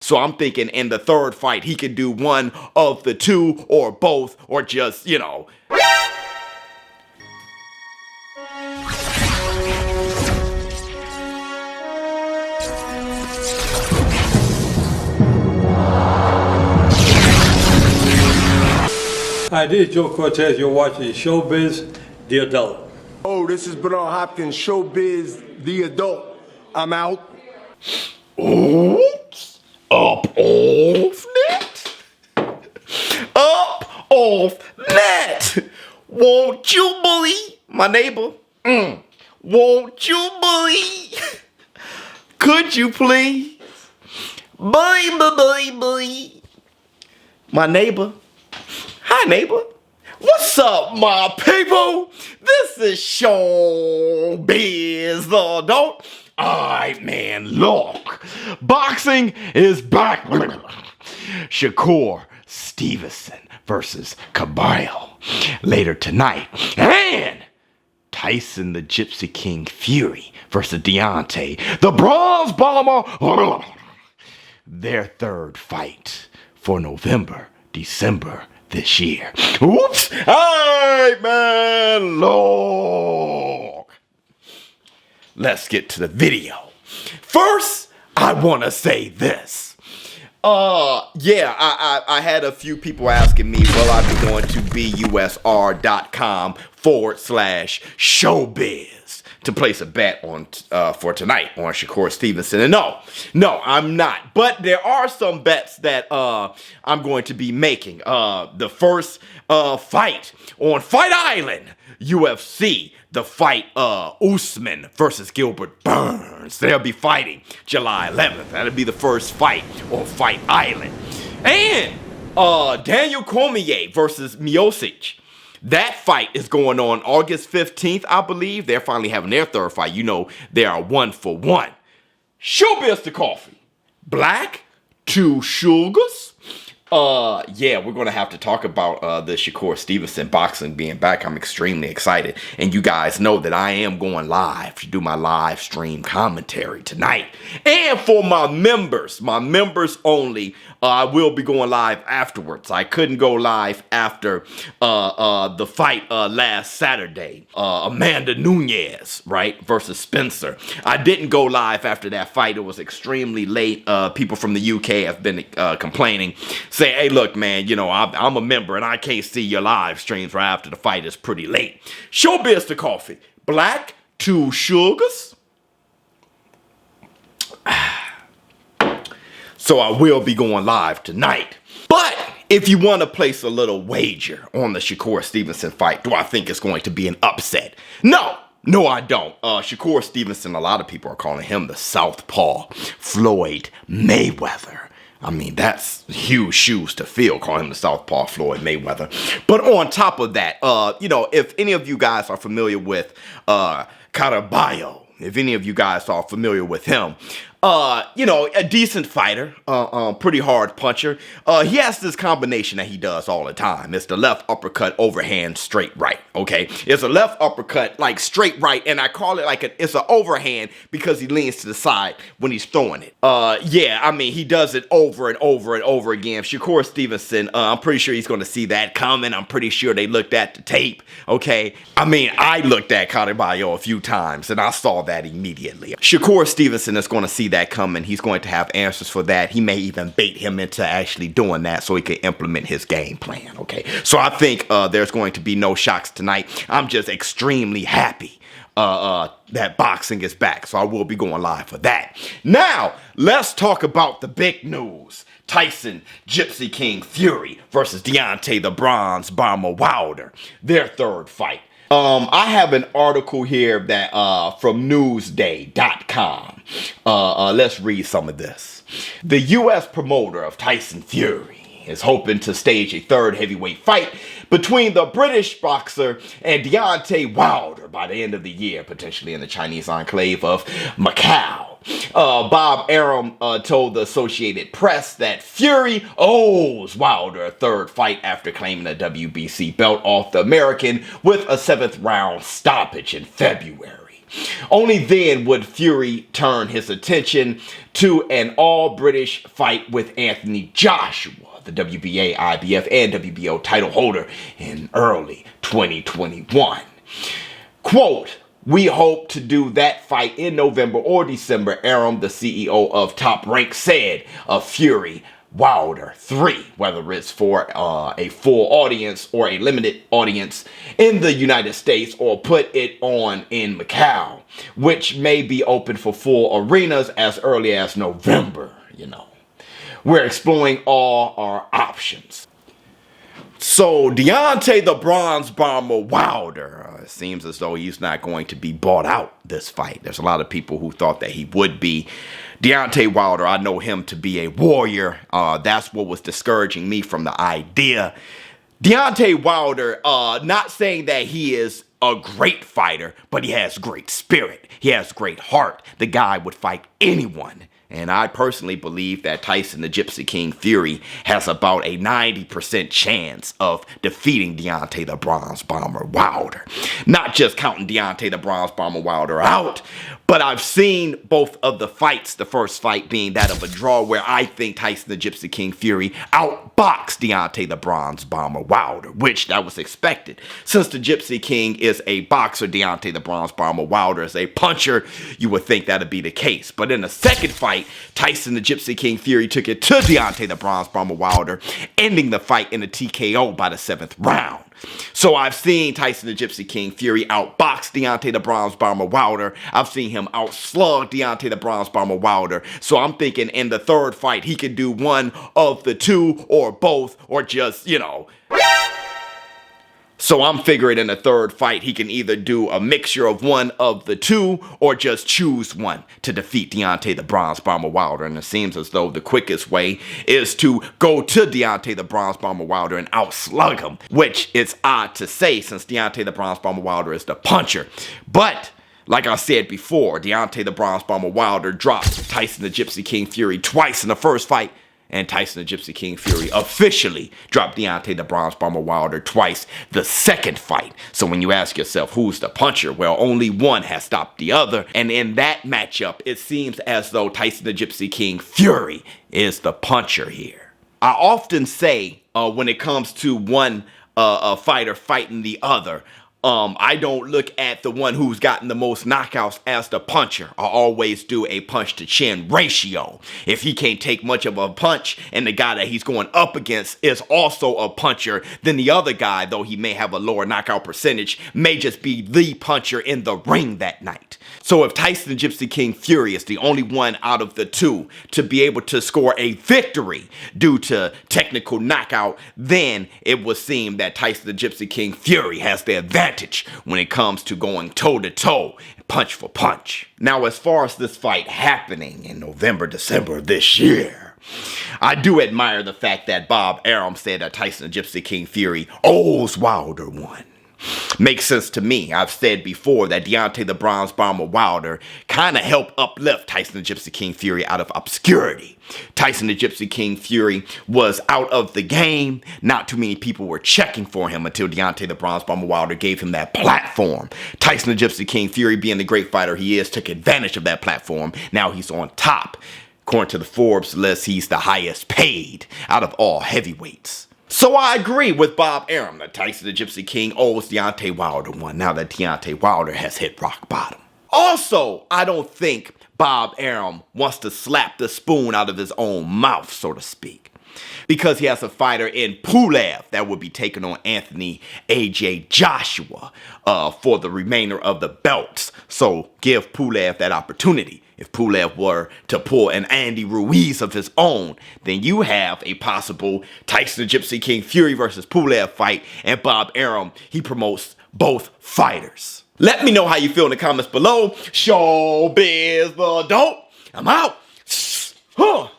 So I'm thinking in the third fight, he could do one of the two or both or just, you know. Hi, this is Joe Cortez. You're watching ShowBizz, the adult. Oh, this is Bernard Hopkins, ShowBizz, the adult. I'm out. Oops. Up off net. Up off net. Won't you believe my neighbor? Won't you believe? Could you please? Bye. My neighbor. Hi, neighbor. What's up, my people? This is ShowBizz, the adult. Alright, man, look. Boxing is back. Shakur Stevenson versus Caballo later tonight. And Tyson the Gypsy King Fury versus Deontay the Bronze Bomber. Their third fight for November, December this year. Oops! Alright, man, look. Let's get to the video. First, I want to say this. Yeah, I had a few people asking me, will I be going to busr.com/showbiz to place a bet on for tonight on Shakur Stevenson? And no, I'm not. But there are some bets that I'm going to be making. The first fight on Fight Island, UFC, the fight Usman versus Gilbert Burns. They'll be fighting July 11th. That'll be the first fight on Fight Island. And Daniel Cormier versus Miocic. That fight is going on August 15th, I believe. They're finally having their third fight. You know, they are 1-for-1. ShowBizz the coffee. Black, 2 sugars. Yeah, we're going to have to talk about the Shakur Stevenson boxing being back. I'm extremely excited. And you guys know that I am going live to do my live stream commentary tonight. And for my members only, I will be going live afterwards. I couldn't go live after the fight last Saturday. Amanda Nunes, right, versus Spencer. I didn't go live after that fight. It was extremely late. People from the UK have been complaining, saying, hey, look, man, you know, I'm a member and I can't see your live streams right after the fight. Is pretty late. ShowBizz the coffee. Black, 2 sugars. So I will be going live tonight. But if you want to place a little wager on the Shakur Stevenson fight, do I think it's going to be an upset? No, I don't. Shakur Stevenson, a lot of people are calling him the Southpaw Floyd Mayweather. I mean, that's huge shoes to fill, calling him the Southpaw Floyd Mayweather. But on top of that, you know, if any of you guys are familiar with Caballo, if any of you guys are familiar with him, you know, a decent fighter, pretty hard puncher. He has this combination that he does all the time. It's the left uppercut, overhand, straight right, okay? It's a left uppercut, like straight right, and I call it like it's an overhand because he leans to the side when he's throwing it. Yeah, I mean, he does it over and over and over again. Shakur Stevenson, I'm pretty sure he's going to see that coming. I'm pretty sure they looked at the tape, okay? I mean, I looked at Caballo a few times, and I saw that immediately. Shakur Stevenson is going to see that coming. He's going to have answers for that. He may even bait him into actually doing that so he can implement his game plan, okay? So I think there's going to be no shocks tonight. I'm just extremely happy that boxing is back, so I will be going live for that. Now, let's talk about the big news. Tyson Gypsy King Fury versus Deontay the Bronze Bomber Wilder. Their third fight. I have an article here that from Newsday.com. Let's read some of this. The U.S. promoter of Tyson Fury is hoping to stage a third heavyweight fight between the British boxer and Deontay Wilder by the end of the year, potentially in the Chinese enclave of Macau. Bob Arum told the Associated Press that Fury owes Wilder a third fight after claiming a WBC belt off the American with a 7th round stoppage in February. Only then would Fury turn his attention to an all-British fight with Anthony Joshua, the WBA, IBF, and WBO title holder in early 2021. Quote, "We hope to do that fight in November or December," Arum, the CEO of Top Rank, said of Fury Wilder 3, whether it's for a full audience or a limited audience in the United States or put it on in Macau, which may be open for full arenas as early as November, We're exploring all our options. So Deontay the Bronze Bomber Wilder, it seems as though he's not going to be bought out this fight. There's a lot of people who thought that he would be. Deontay Wilder, I know him to be a warrior. That's what was discouraging me from the idea. Deontay Wilder, not saying that he is a great fighter, but he has great spirit. He has great heart. The guy would fight anyone. And I personally believe that Tyson the Gypsy King Fury has about a 90% chance of defeating Deontay the Bronze Bomber Wilder. Not just counting Deontay the Bronze Bomber Wilder out, but I've seen both of the fights, the first fight being that of a draw where I think Tyson the Gypsy King Fury outboxed Deontay the Bronze Bomber Wilder, which that was expected. Since the Gypsy King is a boxer, Deontay the Bronze Bomber Wilder is a puncher, you would think that'd be the case. But in the second fight, Tyson the Gypsy King Fury took it to Deontay the Bronze Bomber Wilder, ending the fight in a TKO by the 7th round. So I've seen Tyson the Gypsy King Fury outbox Deontay the Bronze Bomber Wilder. I've seen him outslug Deontay the Bronze Bomber Wilder. So I'm thinking in the third fight, he could do one of the two or both or just, So I'm figuring in the third fight, he can either do a mixture of one of the two or just choose one to defeat Deontay the Bronze Bomber Wilder. And it seems as though the quickest way is to go to Deontay the Bronze Bomber Wilder and outslug him, which it's odd to say since Deontay the Bronze Bomber Wilder is the puncher. But like I said before, Deontay the Bronze Bomber Wilder dropped Tyson the Gypsy King Fury twice in the first fight. And Tyson the Gypsy King Fury officially dropped Deontay the Bronze Bomber Wilder twice the second fight. So when you ask yourself who's the puncher, well, only one has stopped the other. And in that matchup, it seems as though Tyson the Gypsy King Fury is the puncher here. I often say when it comes to one fighter fighting the other, I don't look at the one who's gotten the most knockouts as the puncher. I always do a punch to chin ratio. If he can't take much of a punch and the guy that he's going up against is also a puncher, then the other guy, though he may have a lower knockout percentage, may just be the puncher in the ring that night. So if Tyson the Gypsy King Fury is the only one out of the two to be able to score a victory due to technical knockout, then it would seem that Tyson the Gypsy King Fury has the advantage when it comes to going toe-to-toe, punch for punch. Now, as far as this fight happening in November, December of this year, I do admire the fact that Bob Arum said that Tyson the Gypsy King Fury owes Wilder one. Makes sense to me. I've said before that Deontay the Bronze Bomber Wilder kind of helped uplift Tyson the Gypsy King Fury out of obscurity. Tyson the Gypsy King Fury was out of the game. Not too many people were checking for him until Deontay the Bronze Bomber Wilder gave him that platform. Tyson the Gypsy King Fury, being the great fighter he is, took advantage of that platform. Now he's on top. According to the Forbes list, he's the highest paid out of all heavyweights. So I agree with Bob Arum that Tyson the Gypsy King owes Deontay Wilder one now that Deontay Wilder has hit rock bottom. Also, I don't think Bob Arum wants to slap the spoon out of his own mouth, so to speak, because he has a fighter in Pulev that would be taking on Anthony AJ Joshua for the remainder of the belts. So give Pulev that opportunity. If Pulev were to pull an Andy Ruiz of his own, then you have a possible Tyson the Gypsy King Fury versus Pulev fight, and Bob Arum, he promotes both fighters. Let me know how you feel in the comments below. ShowBizz the dope. I'm out.